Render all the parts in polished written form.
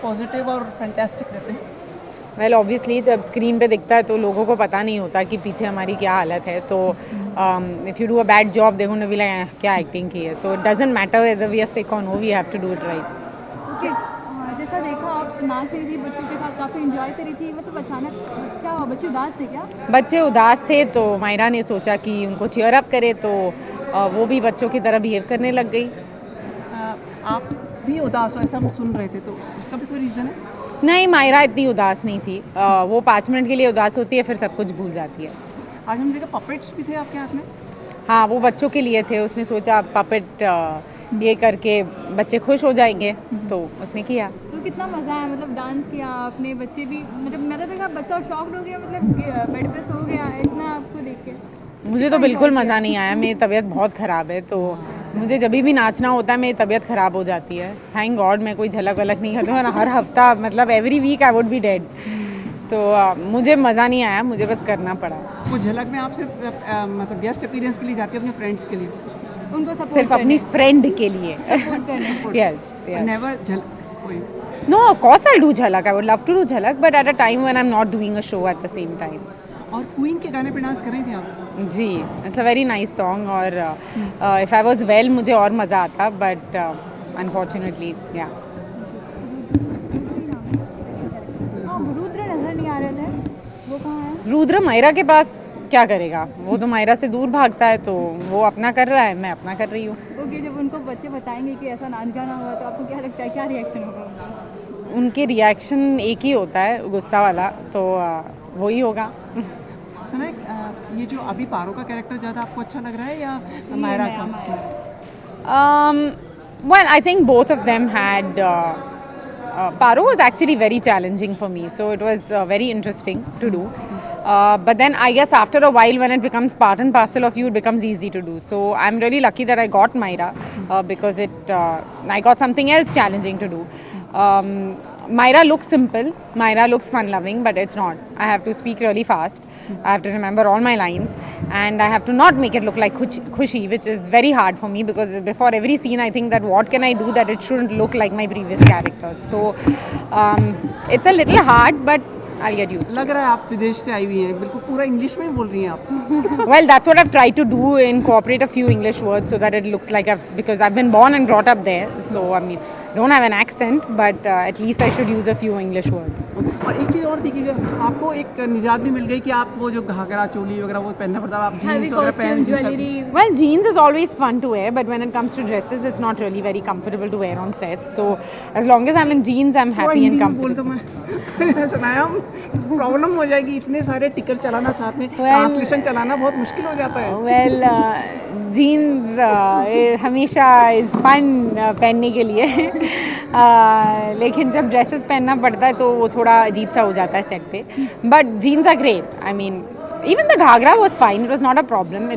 Positive और fantastic रहते हैं। वेल ऑब्वियसली जब स्क्रीन पे दिखता है तो लोगों को पता नहीं होता कि पीछे हमारी क्या हालत है, तो if you do a bad job देखो ना, भी लाइक क्या एक्टिंग की है, so it doesn't matter whether we are sick और no, we have to do it right. Okay, जैसा देखा आप नाच रही थी बच्चों के साथ, काफ़ी इंजॉय करी थी, मतलब अचानक क्या हुआ, बच्चे उदास थे क्या? बच्चे उदास थे तो मायरा ने सोचा कि उनको चीयर अप करे, तो वो भी बच्चों की तरह बिहेव करने लग गई। आप भी उदास हो ऐसा हम सुन रहे थे, तो उसका भी कोई रीज़न है? नहीं, मायरा इतनी उदास नहीं थी। वो 5 मिनट के लिए उदास होती है, फिर सब कुछ भूल जाती है। आज हमने देखा पपेट्स भी थे आपके हाथ में। हाँ, वो बच्चों के लिए थे, उसने सोचा पपेट ये करके बच्चे खुश हो जाएंगे, तो उसने किया। तो कितना मज़ा आया, मतलब डांस किया आपने, बच्चे भी, मतलब मैं तो देखा बच्चा शॉक्ड हो गया, मतलब बेड पे सो गया इतना आपको देख के। मुझे तो बिल्कुल मज़ा नहीं आया, मेरी तबीयत बहुत ख़राब है, तो मुझे जब भी नाचना होता है मेरी तबीयत ख़राब हो जाती है। थैंक गॉड मैं कोई झलक वलक नहीं करती हूँ, हर हफ्ता मतलब every week I would be dead. तो मुझे मज़ा नहीं आया, मुझे बस करना पड़ा। वो झलक में आप सिर्फ मतलब गेस्ट अपीयरेंस के लिए जाती हो, अपने फ्रेंड्स के लिए? उनको सपोर्ट सिर्फ अपनी फ्रेंड के लिए। यस नेवर झलक कोई? No, of course I do Jhalak, I would love to do Jhalak, but at a time when I am not doing a show at the same time. और क्वीन के गाने पे डांस कर रही थी आप? जी, it's a very nice song, और इफ़ आई वाज वेल मुझे और मज़ा आता, बट अनफॉर्चुनेटली या। हाँ, रुद्र नजर नहीं आ रहे थे, वो कहाँ है? रुद्र मायरा के पास क्या करेगा, वो तो मायरा से दूर भागता है, तो वो अपना कर रहा है, मैं अपना कर रही हूँ। ओके, जब उनको बच्चे बताएंगे कि ऐसा नाच गाना हुआ तो आपको क्या लगता है, क्या रिएक्शन होगा उनका? उनके रिएक्शन एक ही होता है, गुस्सा वाला, तो वही होगा। सुना है, ये जो अभी पारो का कैरेक्टर ज़्यादा आपको अच्छा लग रहा है या मायरा का? Well, I think both of them had. Paro was actually very challenging for me, so it was very interesting to do. But then I guess after a while, when it becomes part and parcel of you, it becomes easy to do. So I'm really lucky that I got Myra because I got something else challenging to do. Myra looks simple, Myra looks fun-loving, but it's not. I have to speak really fast. I have to remember all my lines, and I have to not make it look like Khushi, which is very hard for me because before every scene I think that what can I do that it shouldn't look like my previous characters. So it's a little hard, but I'll get used to it. लग रहा है आप विदेश से आई हुई हैं, बिल्कुल पूरा इंग्लिश में ही बोल रही हैं आप। Well, that's what I've tried to do, incorporate a few English words so that it looks like because I've been born and brought up there, so I mean, don't have an accent, but at least I should use a few English words. और एक चीज़ और देखिए, आपको एक निजात भी मिल गई कि आप वो जो घाघरा चोली वगैरह वो पहनना पड़ता है, आप जीन्स वगैरह पहन jewellery. Well, jeans is always fun to wear, but when it comes to dresses, it's not really very comfortable to wear on set. So as long as I'm in jeans, I'm happy and बोल दो comfortable. मैं सुनाया, problem हो जाएगी, इतने सारे टिकर चलाना साथ में, ट्रांसलेशन चलाना बहुत मुश्किल हो जाता है। Well, jeans हमेशा इज फन पहनने के लिए, लेकिन जब ड्रेसेस पहनना पड़ता है तो वो थोड़ा अजीब सा हो जाता है सेट पे, but jeans are great. I mean even the ghagra was fine, it was not a problem.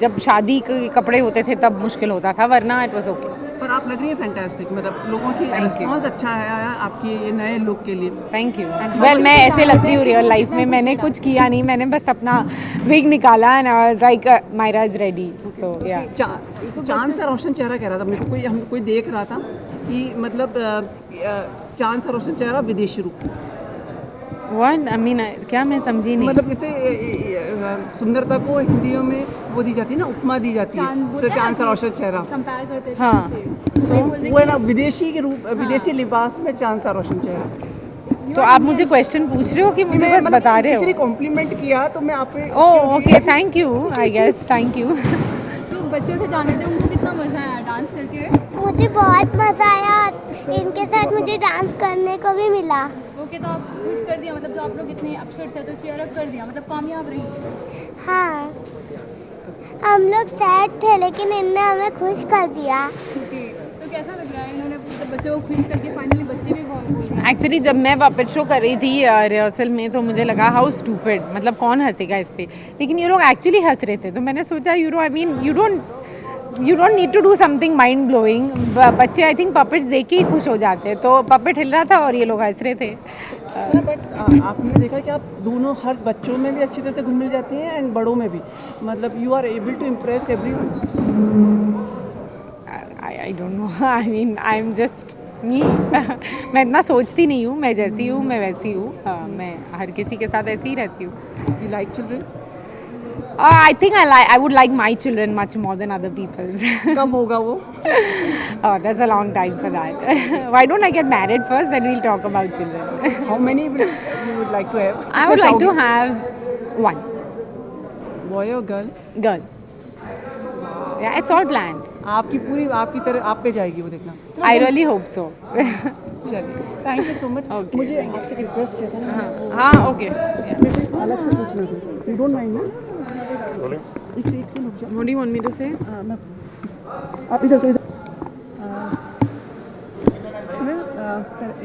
जब शादी के कपड़े होते थे तब मुश्किल होता था, वरना इट वॉज ओके। पर आप लग रही है फैंटास्टिक, मतलब लोगों की Thank you. रिस्पॉन्स अच्छा है आपकी ये नए लुक के लिए। Thank you. वेल, मैं ऐसे लगती हूँ रियल लाइफ में, मैंने कुछ किया नहीं, मैंने बस अपना विग निकाला and I was like Myra is ready, so yeah. चांद सा रोशन चेहरा कह रहा था मेरे को, कोई देख रहा था कि मतलब चांद सा रोशन चेहरा विदेशी रूप। व्हाट आई मीन, क्या मैं समझी नहीं। मतलब जैसे सुंदरता को हिंदियों में वो दी जाती है ना, उपमा दी जाती है, तो चांद सा रोशन चेहरा। कंपेयर करते थे हाँ, वो है ना विदेशी के रूप, विदेशी लिबास में चांद सा रोशन चेहरा। तो आप मुझे क्वेश्चन पूछ रहे हो कि मुझे बस बता रहे हो? किसी ने कॉम्प्लीमेंट किया तो मैं आप पे। Oh okay, thank you, I guess, thank you. तो बच्चों से जाने थे, उनको कितना मजा आया डांस करके? मुझे बहुत मजा आया, इनके साथ मुझे डांस करने को भी मिला। ओके, तो आप खुश कर दिया, मतलब जो आप लोग इतने अपसेट थे तो चीयर अप कर दिया, मतलब कामयाब रही? हाँ, हम लोग सैड थे लेकिन इनने हमें खुश कर दिया। ओके, तो कैसा लग रहा है, इन्होंने मतलब बच्चों को खुश करके फाइनली बच्चे भी बहुत खुश हैं? एक्चुअली जब मैं पपेट शो कर रही थी रिहर्सल में, तो मुझे लगा हाउ स्टूपिड, मतलब कौन हंसेगा इस पे, लेकिन ये लोग एक्चुअली हंस रहे थे, तो मैंने सोचा I mean you don't need to do something mind blowing. बच्चे आई थिंक पपेट्स देख के ही खुश हो जाते हैं, तो पपेट हिल रहा था और ये लोग हंस रहे थे। बट आपने देखा कि आप दोनों हर बच्चों में भी अच्छी तरह से घुल मिल जाती हैं एंड बड़ों में भी, मतलब you are able to impress everyone. I don't know. I mean, I'm just मैं इतना सोचती नहीं हूँ, मैं जैसी हूँ मैं वैसी हूँ। मैं हर किसी के साथ ऐसे ही रहती हूँ। You like children? I think I would like my children much more than other people's. कब होगा वो? Oh, there's a long time for that. Why don't I get married first, then we'll talk about children. How many you would like to have? I would कितने like to चाहोगे? have one Boy or girl? girl. Yeah, it's all planned. आपकी पूरी आपकी तरह आप पे जाएगी वो देखना। I really hope so. चलिए, thank you so much. Okay, मुझे thank you. आपसे रिक्वेस्ट किया था ना, वो हाँ, okay. Yeah. मेरे को अलग से पूछना था। यू डोंट माइंड ना? एक से रुक जाओ। What do you want me to say? मैं आप इधर तो इधर सुनिए,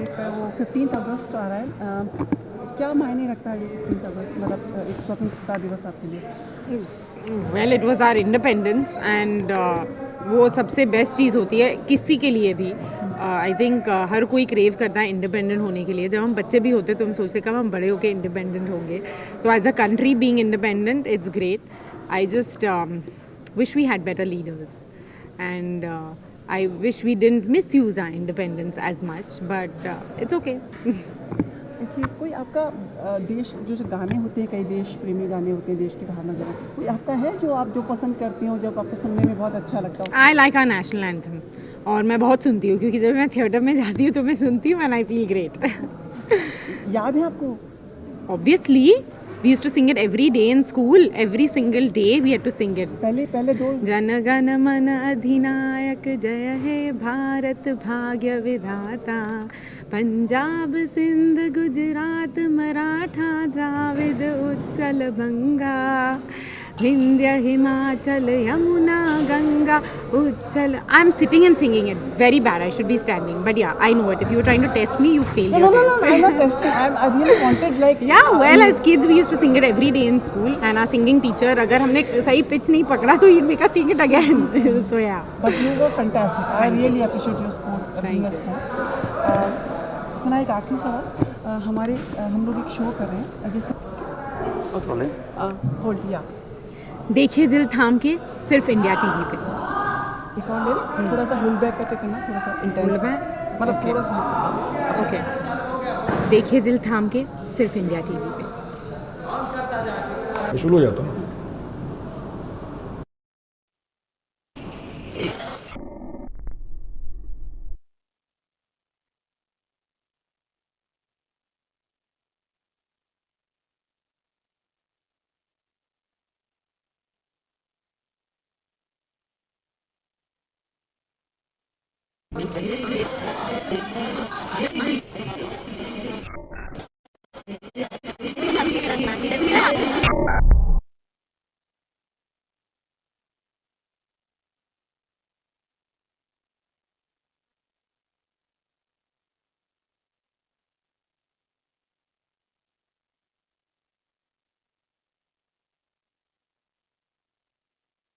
एक वो 15 अगस्त आ रहा है, क्या मायने रखता है ये 15 अगस्त, मतलब एक स्वतंत्रता दिवस आपके लिए? Well, it was our independence and वो सबसे बेस्ट चीज़ होती है किसी के लिए भी। आई थिंक हर कोई क्रेव करता है इंडिपेंडेंट होने के लिए। जब हम बच्चे भी होते तो हम सोचते कब हम बड़े होकर इंडिपेंडेंट होंगे। तो as a country being independent it's great. I just wish we had better leaders and I wish we didn't misuse our independence as much, but it's okay. देखिए, कोई आपका देश जो गाने होते हैं, कई देश प्रेमी गाने होते हैं, देश की भावना जरा, कोई आपका है जो आप जो पसंद करती हो, जब आपको सुनने में बहुत अच्छा लगता हो? I like our national anthem और मैं बहुत सुनती हूँ क्योंकि जब मैं थिएटर में जाती हूँ तो मैं सुनती हूँ and I feel great. याद है आपको? Obviously, we used to sing it every day in school. Every single day we had to sing it. पहले दो जन गण मन अधिनायक जय हे भारत भाग्य विधाता पंजाब सिंध गुजरात मराठा द्राविड उत्कल बंगा Vindhya Himachal Yamuna Ganga उच्चल. I'm sitting and singing it. Very bad. I should be standing. But yeah, I know it. If you were trying to test me, you failed your test. I'm not testing. I really wanted like. Yeah, well, as kids we used to sing it every day in school, and our singing teacher, अगर हमने सही pitch नहीं पकड़ा तो he'd make us sing it again. So yeah. But you were fantastic. I really appreciate your sport, being a sport. सुना एक आखिरी सवाल, हमारे हम लोग एक शो कर रहे हैं जिसमें होल्ड या देखे दिल थाम के सिर्फ इंडिया टीवी पे. एक और ले, थोड़ा सा होल्ड बैक करके करना, थोड़ा सा इंटेंस, Hold back? मतलब Okay. थोड़ा सा ओके. देखे दिल थाम के सिर्फ इंडिया टीवी पे. शुरू हो जाता हूँ.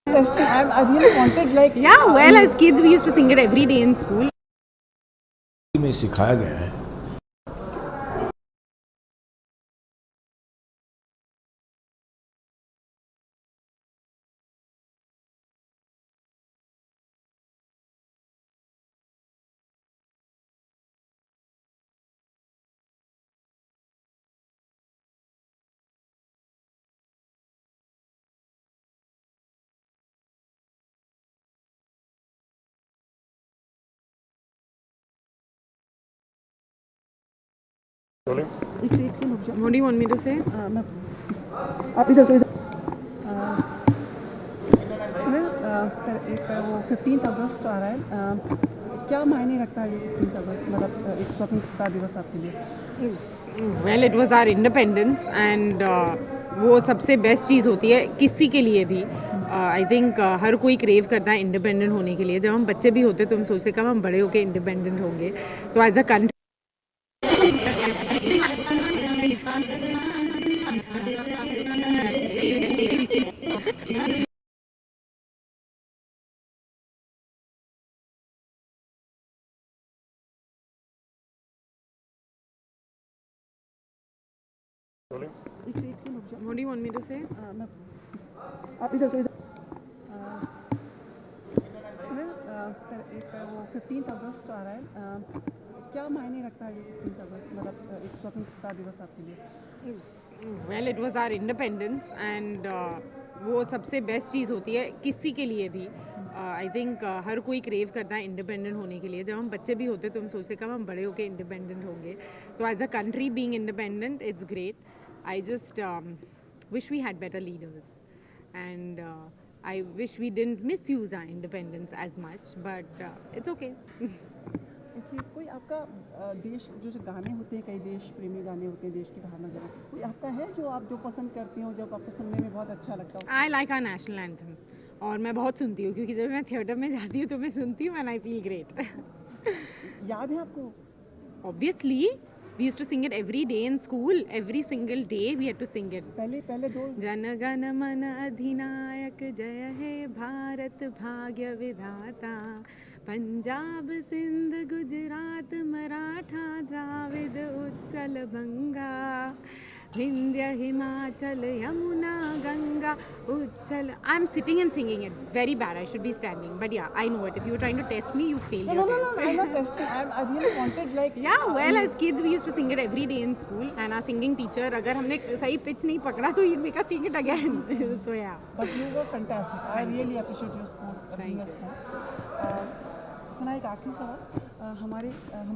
testing. I really wanted like. Yeah, well, as kids we used to sing it every day in school. में सिखाया गया है. एक से रुक जाओ. What do you want me to say? मैं आप इधर तो इधर सुनिए, एक वो 15 अगस्त आ रहा है, क्या मायने रखता है ये 15 अगस्त, मतलब एक स्वतंत्रता दिवस आपके लिए? Well, it was our independence and वो सबसे बेस्ट चीज़ होती है किसी के लिए भी. आई थिंक हर कोई क्रेव करता है इंडिपेंडेंट होने के लिए. जब हम बच्चे भी होते तो हम सोचते कब हम बड़े होकर इंडिपेंडेंट होंगे. तो एज अ कंट्री एक से रुक जाओ. What do you want me to say? मैं आप इधर तो इधर सुनिए, एक वो 15 अगस्त आ रहा है, क्या मायने रखता है ये 15 अगस्त, मतलब एक स्वतंत्रता दिवस आपके लिए? Well it was our independence and वो सबसे बेस्ट चीज़ होती है किसी के लिए भी. आई थिंक हर कोई क्रेव करता है इंडिपेंडेंट होने के लिए. जब हम बच्चे भी होते तो हम सोचते कब हम बड़े होके इंडिपेंडेंट होंगे. तो as a country being independent it's great. I just wish we had better leaders and I wish we didn't misuse our independence as much, but it's okay. देखिए, कोई आपका देश जो गाने होते हैं, कई देश प्रेमी गाने होते हैं, देश की भावना जरा, कोई आपका है जो आप जो पसंद करती हो, जब आपको सुनने में बहुत अच्छा लगता हो? I like our national anthem और मैं बहुत सुनती हूँ क्योंकि जब मैं थिएटर में जाती हूँ तो मैं सुनती हूँ and I feel great. याद है आपको? Obviously, we used to sing it every day in school. Every single day we had to sing it. पहले दो जन गण मन अधिनायक जय हे भारत भाग्य विधाता, पंजाब सिंध गुजरात मराठा द्राविड उत्कल बंगा, Vindhya Himachal Yamuna Ganga उच्चल. I'm sitting and singing it. Very bad. I should be standing. But yeah, I know it. If you were trying to test me, you failed No, your no, test. I'm not testing. I really wanted like. Yeah, well, as kids we used to sing it every day in school, and our singing teacher, अगर हमने सही pitch नहीं पकड़ा तो he'd make us sing it again. So yeah. But you were fantastic. I really appreciate your sport, being a Thank you. sport. सना, एक आखिरी सवाल, हमारे